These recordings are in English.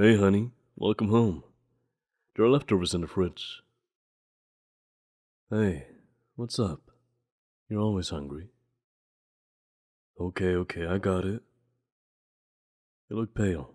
Hey, honey, welcome home. There are leftovers in the fridge. Hey, what's up? You're always hungry. Okay, I got it. You look pale.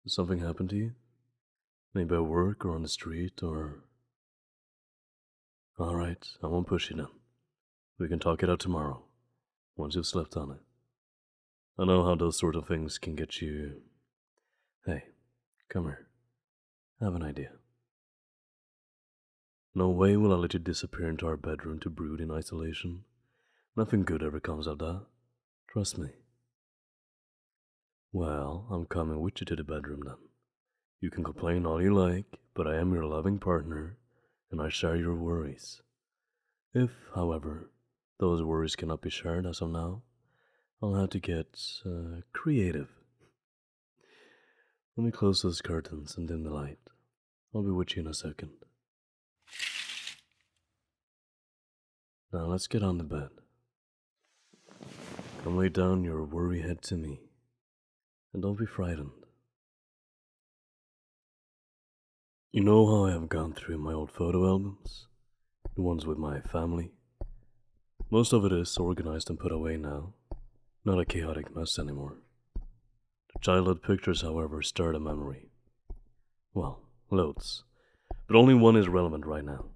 Did something happen to you? Maybe at work or on the street or... Alright, I won't push you then. We can talk it out tomorrow, once you've slept on it. I know how those sort of things can get you... Hey, come here. I have an idea. No way will I let you disappear into our bedroom to brood in isolation. Nothing good ever comes of that. Trust me. Well, I'm coming with you to the bedroom then. You can complain all you like, but I am your loving partner, and I share your worries. If, however, those worries cannot be shared as of now, I'll have to get creative. Let me close those curtains and dim the light. I'll be with you in a second. Now let's get on the bed. Come lay down your worry head to me, and don't be frightened. You know how I have gone through my old photo albums? The ones with my family? Most of it is organized and put away now, not a chaotic mess anymore. The childhood pictures, however, stirred a memory. Well, loads, but only one is relevant right now.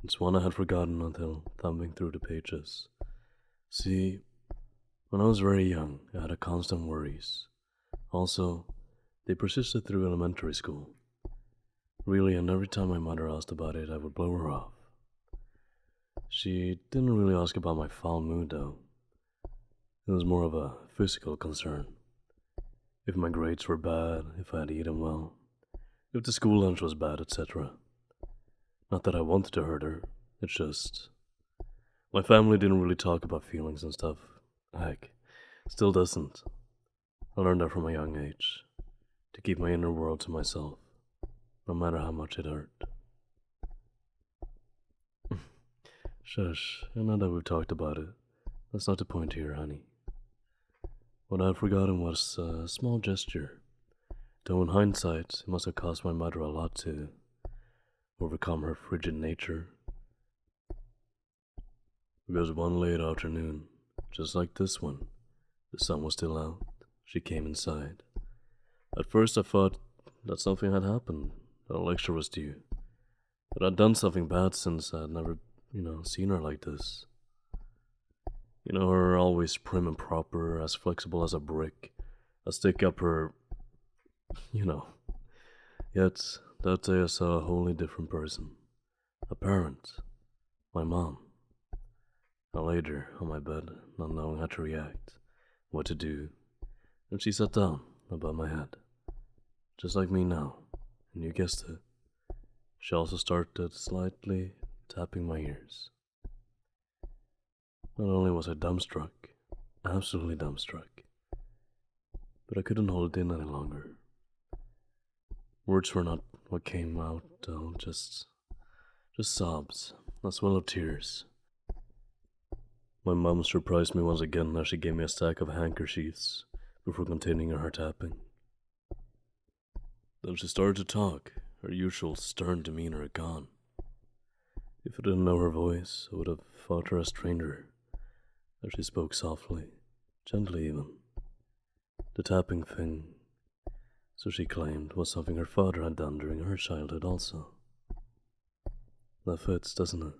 It's one I had forgotten until thumbing through the pages. See, when I was very young, I had a constant worries. Also, they persisted through elementary school. Really, and every time my mother asked about it, I would blow her off. She didn't really ask about my foul mood, though. It was more of a physical concern. If my grades were bad, if I had eaten well, if the school lunch was bad, etc. Not that I wanted to hurt her, it's just... My family didn't really talk about feelings and stuff. Heck, still doesn't. I learned that from a young age, to keep my inner world to myself, no matter how much it hurt. Shush, I know that we've talked about it. That's not the point here, honey. What I had forgotten was a small gesture, though in hindsight, it must have cost my mother a lot to overcome her frigid nature. Because one late afternoon, just like this one, the sun was still out, she came inside. At first I thought that something had happened, that a lecture was due, that I'd done something bad since I'd never, seen her like this. Her always prim and proper, as flexible as a brick, a stick up her, Yet, that day I saw a wholly different person. A parent. My mom. I laid her on my bed, not knowing how to react, what to do, and she sat down above my head. Just like me now, and you guessed it. She also started slightly tapping my ears. Not only was I dumbstruck, absolutely dumbstruck, but I couldn't hold it in any longer. Words were not what came out, though, just sobs, a swell of tears. My mom surprised me once again as she gave me a stack of handkerchiefs before continuing her tapping. Then she started to talk, her usual stern demeanor gone. If I didn't know her voice, I would have thought her a stranger, as she spoke softly, gently even. The tapping thing, so she claimed, was something her father had done during her childhood also. That fits, doesn't it?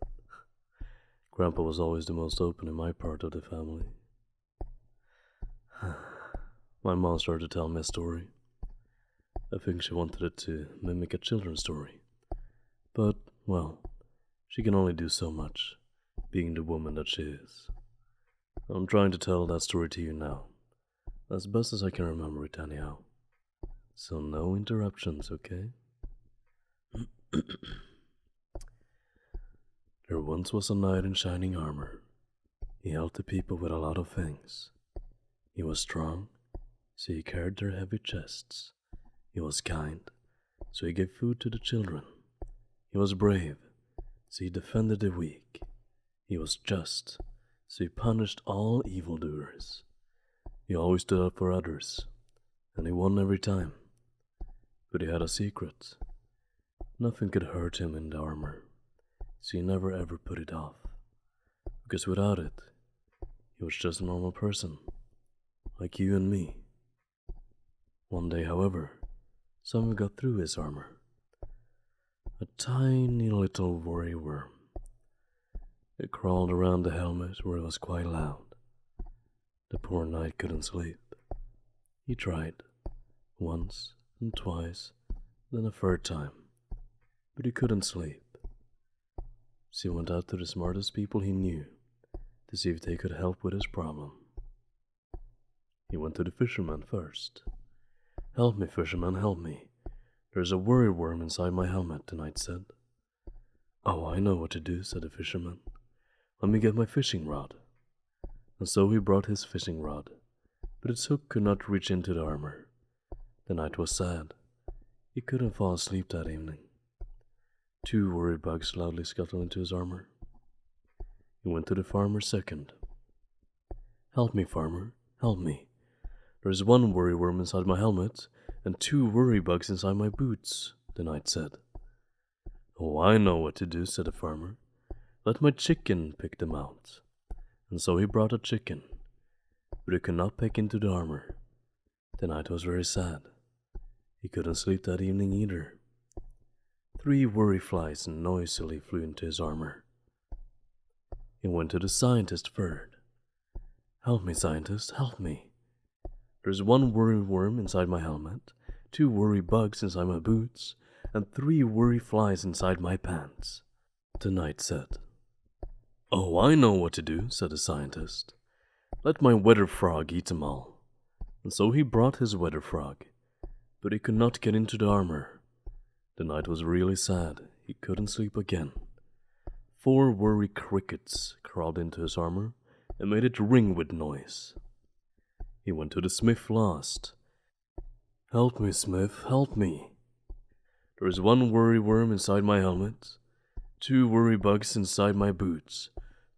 Grandpa was always the most open in my part of the family. My mom started to tell me a story. I think she wanted it to mimic a children's story. But, well, she can only do so much, being the woman that she is. I'm trying to tell that story to you now, as best as I can remember it anyhow. So no interruptions, okay? There once was a knight in shining armor. He helped the people with a lot of things. He was strong, so he carried their heavy chests. He was kind, so he gave food to the children. He was brave, so he defended the weak. He was just, so he punished all evildoers. He always stood up for others, and he won every time. But he had a secret. Nothing could hurt him in the armor, so he never ever put it off. Because without it, he was just a normal person, like you and me. One day, however, something got through his armor. A tiny little worry worm. It crawled around the helmet where it was quite loud. The poor knight couldn't sleep. He tried, once and twice, then a third time, but he couldn't sleep. So he went out to the smartest people he knew to see if they could help with his problem. He went to the fisherman first. "Help me, fisherman, help me. There's a worry worm inside my helmet," the knight said. "Oh, I know what to do," said the fisherman. "Let me get my fishing rod." And so he brought his fishing rod, but its hook could not reach into the armor. The knight was sad. He couldn't fall asleep that evening. 2 worry bugs loudly scuttled into his armor. He went to the farmer second. "Help me, farmer, help me. There's 1 worry worm inside my helmet, and 2 worry bugs inside my boots," the knight said. "Oh, I know what to do," said the farmer. "Let my chicken pick them out." And so he brought a chicken, but it could not peck into the armor. The knight was very sad. He couldn't sleep that evening either. 3 worry flies noisily flew into his armor. He went to the scientist third. "Help me, scientist, help me. There's 1 worry worm inside my helmet, 2 worry bugs inside my boots, and 3 worry flies inside my pants," the knight said. "Oh, I know what to do," said the scientist. "Let my weather frog eat them all." And so he brought his weather frog, but he could not get into the armor. The knight was really sad. He couldn't sleep again. 4 worry crickets crawled into his armor and made it ring with noise. He went to the smith last. "Help me, smith, help me. There is 1 worry worm inside my helmet, 2 worry bugs inside my boots,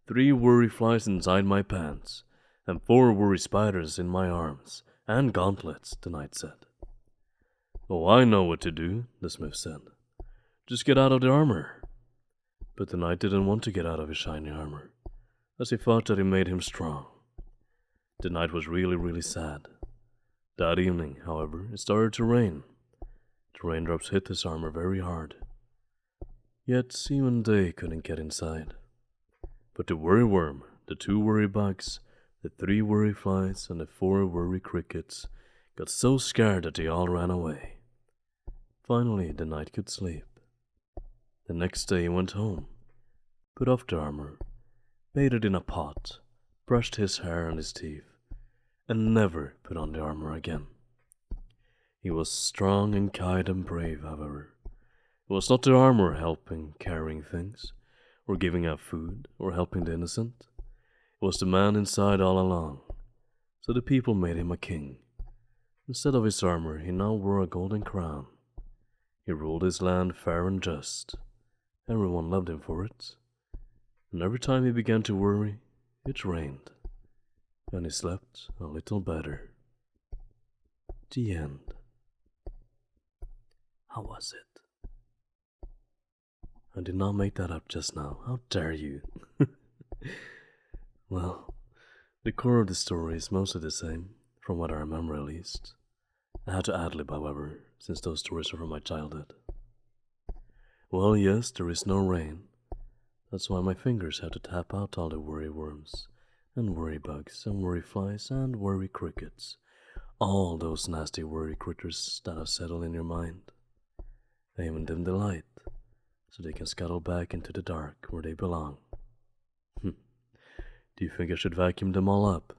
3 worry flies inside my pants, and 4 worry spiders in my arms and gauntlets," the knight said. "Oh, I know what to do," the smith said. "Just get out of the armor." But the knight didn't want to get out of his shiny armor, as he thought that it made him strong. The knight was really sad. That evening, however, it started to rain. The raindrops hit his armor very hard. Yet even they couldn't get inside. But the worry worm, the 2 worry bugs, the 3 worry flies, and the 4 worry crickets got so scared that they all ran away. Finally, the knight could sleep. The next day he went home, put off the armor, bathed in a pot, brushed his hair and his teeth, and never put on the armor again. He was strong and kind and brave, however. It was not the armor helping carrying things, or giving out food, or helping the innocent. It was the man inside all along. So the people made him a king. Instead of his armor, he now wore a golden crown. He ruled his land fair and just. Everyone loved him for it. And every time he began to worry, it rained. And he slept a little better. The end. How was it? I did not make that up just now. How dare you? Well, the core of the story is mostly the same, from what I remember at least. I had to ad-lib, however, since those stories are from my childhood. Well, yes, there is no rain. That's why my fingers have to tap out all the worry worms, and worry bugs, and worry flies, and worry crickets. All those nasty worry critters that have settled in your mind. I even dim the light, so they can scuttle back into the dark where they belong. Do you think I should vacuum them all up?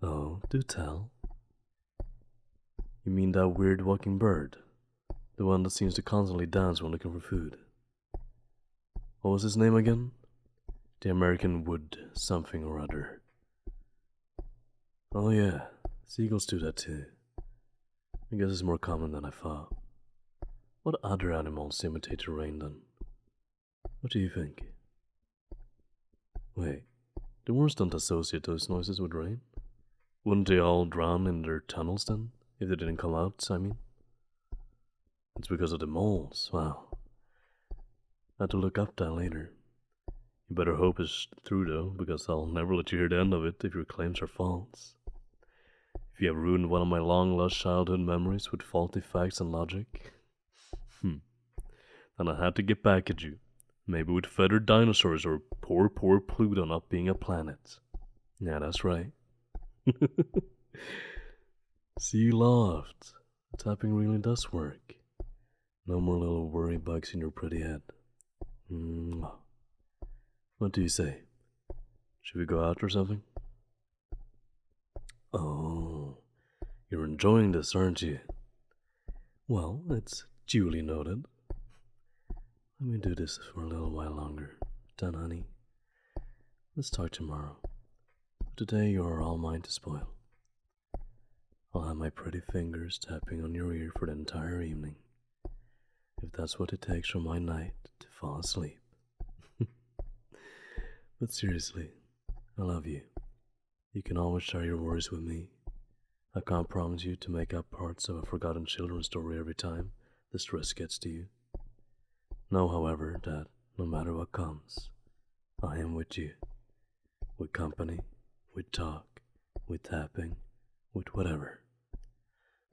Oh, do tell. You mean that weird walking bird? The one that seems to constantly dance when looking for food. What was his name again? The American wood something or other. Oh yeah, seagulls do that too. I guess it's more common than I thought. What other animals imitate the rain then? What do you think? Wait, the worms don't associate those noises with rain? Wouldn't they all drown in their tunnels then? If they didn't come out, I mean. It's because of the moles. Wow. I had to look up that later. You better hope it's true though, because I'll never let you hear the end of it if your claims are false. If you have ruined one of my long lost childhood memories with faulty facts and logic, then I had to get back at you. Maybe with feathered dinosaurs or poor Pluto not being a planet. Yeah, that's right. See, you laughed. Tapping really does work. No more little worry bugs in your pretty head. What do you say? Should we go out or something? Oh, you're enjoying this, aren't you? Well, it's duly noted. Let me do this for a little while longer. Done, honey? Let's talk tomorrow. Today you're all mine to spoil. I'll have my pretty fingers tapping on your ear for the entire evening, if that's what it takes for my night to fall asleep. But seriously, I love you. You can always share your worries with me. I can't promise you to make up parts of a forgotten children's story every time the stress gets to you. Know, however, that no matter what comes, I am with you. With company, with talk, with tapping, with whatever.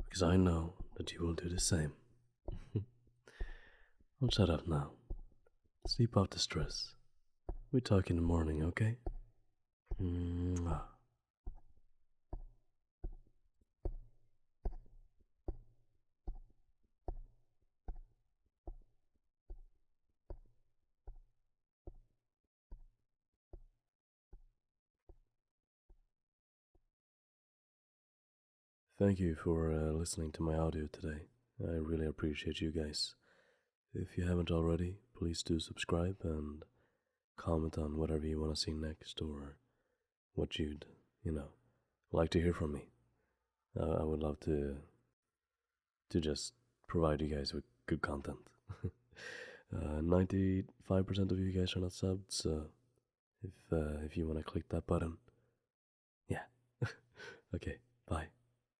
Because I know that you will do the same. I'll shut up now. Sleep off the stress. We talk in the morning, okay? Mwah. Thank you for listening to my audio today. I really appreciate you guys. If you haven't already, please do subscribe and comment on whatever you want to see next or what you'd, like to hear from me. I would love to just provide you guys with good content. 95% of you guys are not subbed, so if you want to click that button, yeah. Okay, bye.